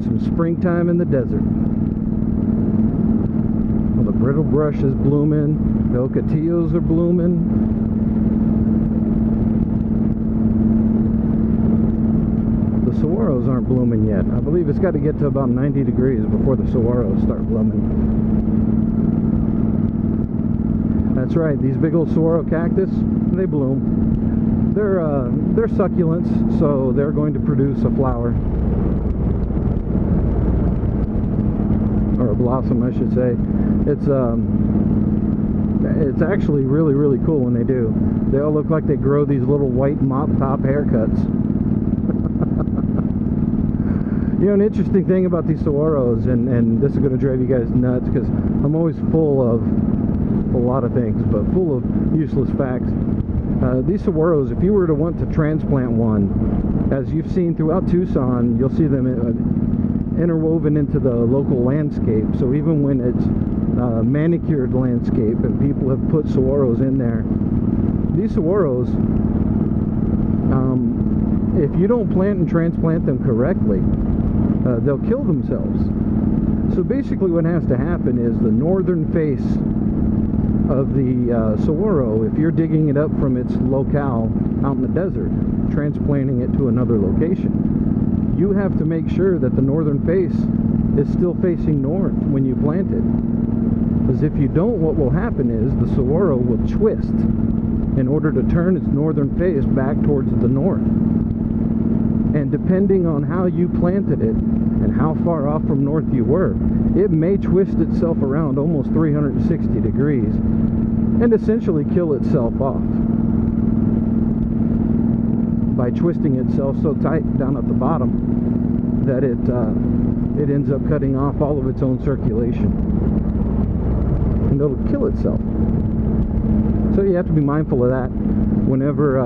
having some springtime in the desert. Well, the brittle brush is blooming, the ocotillos are blooming. The saguaros aren't blooming yet. I believe it's got to get to about 90 degrees before the saguaros start blooming. That's right, these big old saguaro cactus, they bloom. They're succulents, so they're going to produce a flower. Or a blossom, I should say. It's actually really, really cool when they do. They all look like they grow these little white mop top haircuts. You know, an interesting thing about these saguaros, and this is going to drive you guys nuts because I'm always full of a lot of things, but full of useless facts. These saguaros, if you were to want to transplant one, as you've seen throughout Tucson, you'll see them interwoven into the local landscape. So even when it's manicured landscape and people have put saguaros in there, these saguaros, if you don't plant and transplant them correctly, they'll kill themselves. So basically what has to happen is the northern face of the saguaro, if you're digging it up from its locale out in the desert, transplanting it to another location, you have to make sure that the northern face is still facing north when you plant it. Because if you don't, what will happen is the saguaro will twist in order to turn its northern face back towards the north. And depending on how you planted it and how far off from north you were, it may twist itself around almost 360 degrees and essentially kill itself off by twisting itself so tight down at the bottom that it ends up cutting off all of its own circulation, and it'll kill itself. So you have to be mindful of that whenever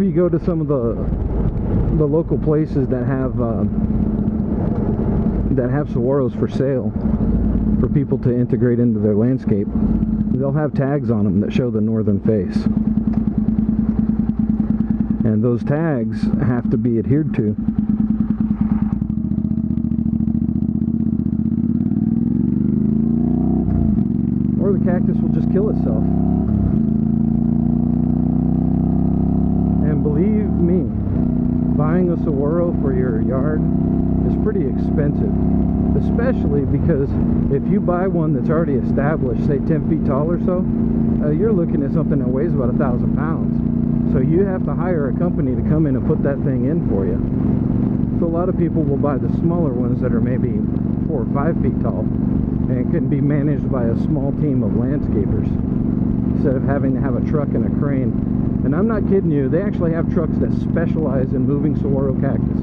you go to some of the local places that have saguaros for sale for people to integrate into their landscape. They'll have tags on them that show the northern face, and those tags have to be adhered to. Or the cactus will just kill itself. And believe me, buying a saguaro for your yard is pretty expensive, especially because if you buy one that's already established, say 10 feet tall or so, you're looking at something that weighs about 1,000 pounds. So you have to hire a company to come in and put that thing in for you. So a lot of people will buy the smaller ones that are maybe 4 or 5 feet tall and can be managed by a small team of landscapers instead of having to have a truck and a crane. And I'm not kidding you, they actually have trucks that specialize in moving saguaro cactus.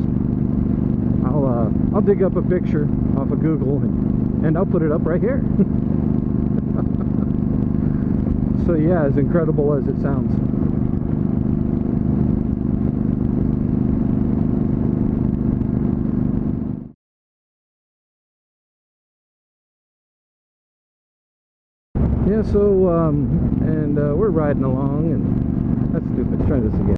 I'll dig up a picture off of Google and I'll put it up right here. So yeah, as incredible as it sounds. Yeah, so we're riding along, and that's stupid. Let's try this again.